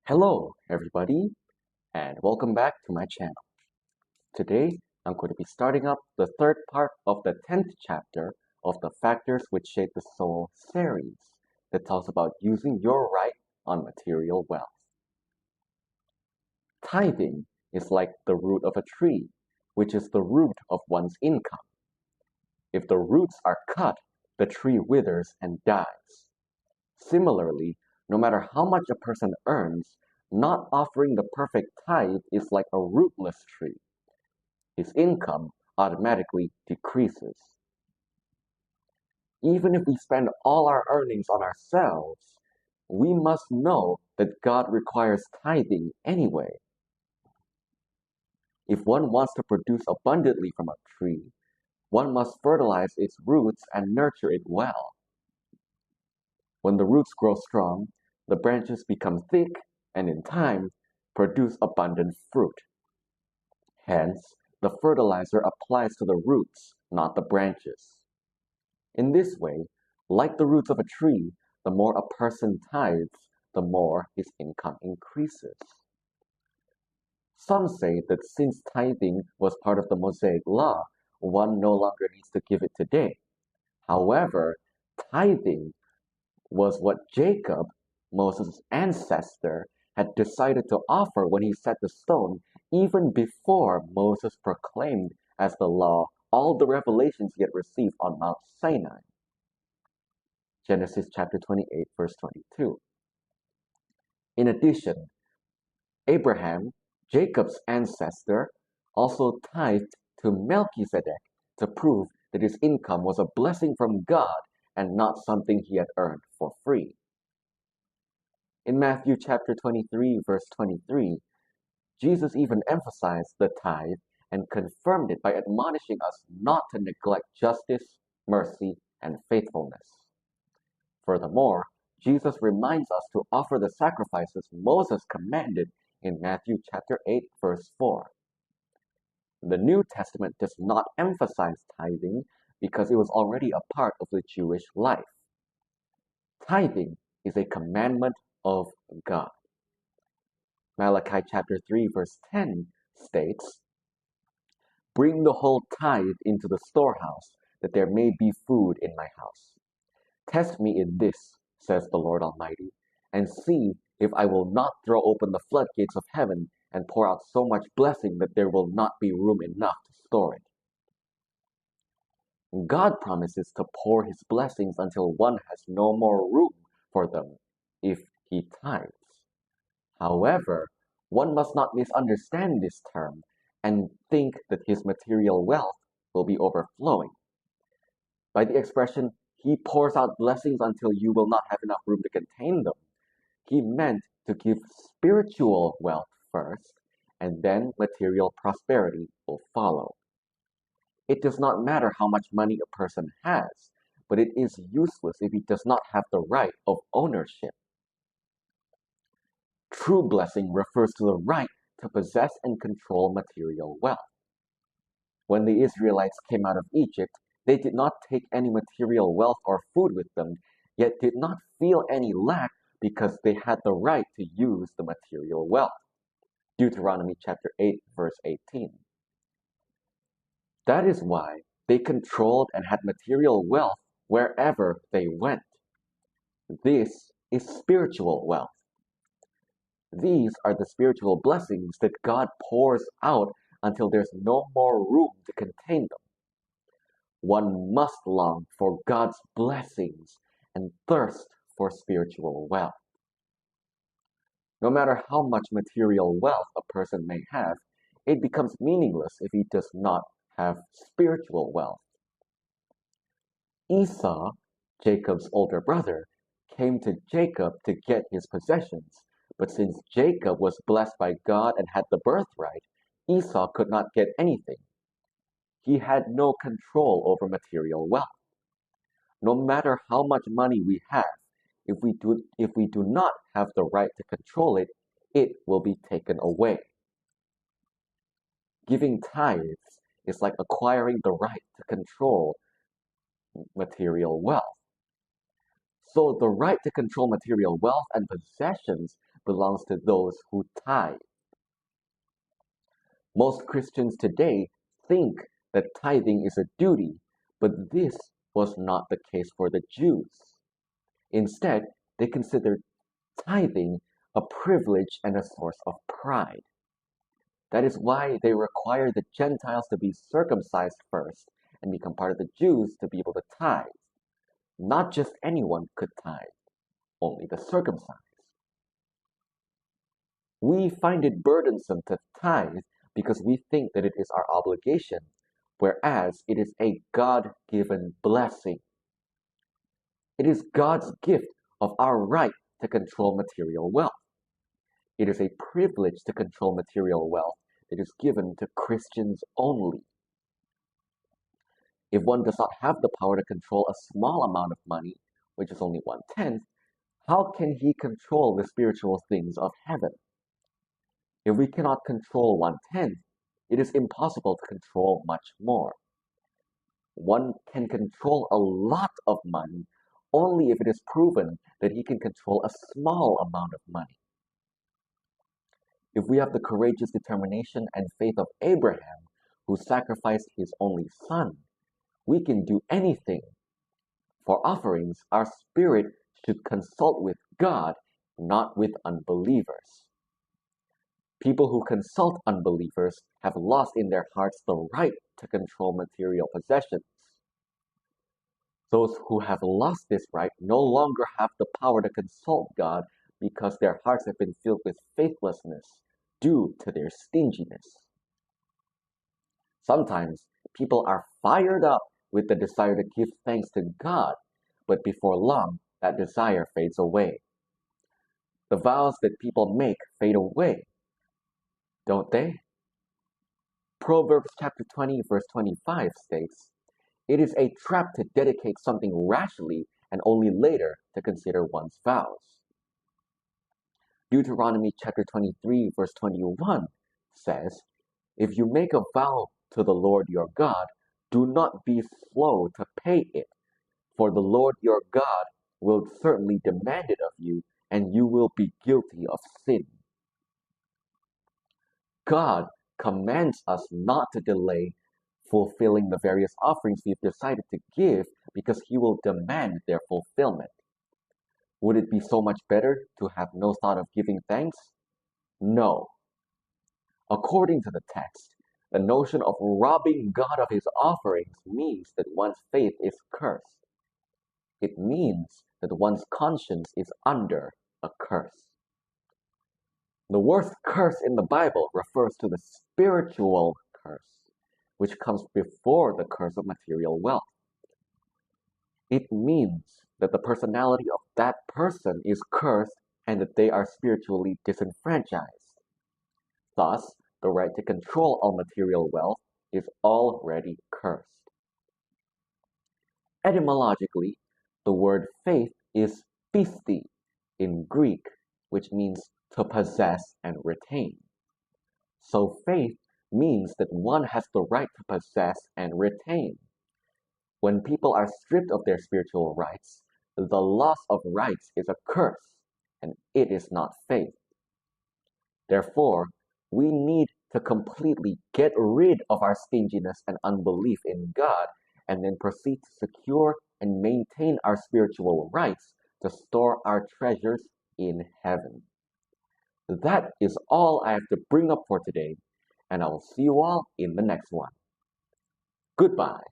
Hello, everybody, and welcome back to my channel. Today, I'm going to be starting up the third part of the 10th chapter of the Factors Which Shape the Soul series that talks about using your right on material wealth. Tithing is like the root of a tree, which is the root of one's income. If the roots are cut, the tree withers and dies. Similarly, no matter how much a person earns, not offering the perfect tithe is like a rootless tree. His income automatically decreases. Even if we spend all our earnings on ourselves, we must know that God requires tithing anyway. If one wants to produce abundantly from a tree, one must fertilize its roots and nurture it well. When the roots grow strong, the branches become thick and in time produce abundant fruit. Hence, the fertilizer applies to the roots, not the branches. In this way, like the roots of a tree, the more a person tithes, the more his income increases. Some say that since tithing was part of the Mosaic law, one no longer needs to give it today. However, tithing was what Jacob, Moses' ancestor, had decided to offer when he set the stone, even before Moses proclaimed as the law all the revelations he had received on Mount Sinai. Genesis chapter 28, verse 22. In addition, Abraham, Jacob's ancestor, also tithed to Melchizedek to prove that his income was a blessing from God and not something he had earned for free. In Matthew chapter 23, verse 23, Jesus even emphasized the tithe and confirmed it by admonishing us not to neglect justice, mercy, and faithfulness. Furthermore, Jesus reminds us to offer the sacrifices Moses commanded in Matthew chapter 8, verse 4. The New Testament does not emphasize tithing because it was already a part of the Jewish life. Tithing is a commandment of God. Malachi chapter 3, verse 10 states, "Bring the whole tithe into the storehouse, that there may be food in my house. Test me in this, says the Lord Almighty, and see if I will not throw open the floodgates of heaven and pour out so much blessing that there will not be room enough to store it." God promises to pour his blessings until one has no more room for them if he tithes. However, one must not misunderstand this term and think that his material wealth will be overflowing. By the expression, he pours out blessings until you will not have enough room to contain them, he meant to give spiritual wealth first, and then material prosperity will follow. It does not matter how much money a person has, but it is useless if he does not have the right of ownership. True blessing refers to the right to possess and control material wealth. When the Israelites came out of Egypt, they did not take any material wealth or food with them, yet did not feel any lack because they had the right to use the material wealth. Deuteronomy chapter 8, verse 18. That is why they controlled and had material wealth wherever they went. This is spiritual wealth. These are the spiritual blessings that God pours out until there's no more room to contain them. One must long for God's blessings and thirst for spiritual wealth. No matter how much material wealth a person may have, it becomes meaningless if he does not have spiritual wealth. Esau, Jacob's older brother, came to Jacob to get his possessions. But since Jacob was blessed by God and had the birthright, Esau could not get anything. He had no control over material wealth. No matter how much money we have, if we do not have the right to control it, it will be taken away. Giving tithes is like acquiring the right to control material wealth. So the right to control material wealth and possessions belongs to those who tithe. Most Christians today think that tithing is a duty, but this was not the case for the Jews. Instead, they considered tithing a privilege and a source of pride. That is why they require the Gentiles to be circumcised first and become part of the Jews to be able to tithe. Not just anyone could tithe, only the circumcised. We find it burdensome to tithe because we think that it is our obligation, whereas it is a God-given blessing. It is God's gift of our right to control material wealth. It is a privilege to control material wealth that is given to Christians only. If one does not have the power to control a small amount of money, which is only 1/10, how can he control the spiritual things of heaven? If we cannot control 1/10, it is impossible to control much more. One can control a lot of money only if it is proven that he can control a small amount of money. If we have the courageous determination and faith of Abraham, who sacrificed his only son, we can do anything. For offerings, our spirit should consult with God, not with unbelievers. People who consult unbelievers have lost in their hearts the right to control material possessions. Those who have lost this right no longer have the power to consult God because their hearts have been filled with faithlessness due to their stinginess. Sometimes people are fired up with the desire to give thanks to God, but before long, that desire fades away. The vows that people make fade away, don't they? Proverbs chapter 20, verse 25 states, "It is a trap to dedicate something rashly and only later to consider one's vows." Deuteronomy chapter 23, verse 21 says, "If you make a vow to the Lord your God, do not be slow to pay it, for the Lord your God will certainly demand it of you, and you will be guilty of sin." God commands us not to delay fulfilling the various offerings we've decided to give because he will demand their fulfillment. Would it be so much better to have no thought of giving thanks? No. According to the text, the notion of robbing God of his offerings means that one's faith is cursed. It means that one's conscience is under a curse. The word curse in the Bible refers to the spiritual curse, which comes before the curse of material wealth. It means that the personality of that person is cursed and that they are spiritually disenfranchised. Thus, the right to control all material wealth is already cursed. Etymologically, the word faith is pisthi in Greek, which means to possess and retain. So faith means that one has the right to possess and retain. When people are stripped of their spiritual rights, the loss of rights is a curse, and it is not faith. Therefore, we need to completely get rid of our stinginess and unbelief in God, and then proceed to secure and maintain our spiritual rights to store our treasures in heaven. That is all I have to bring up for today, and I will see you all in the next one. Goodbye.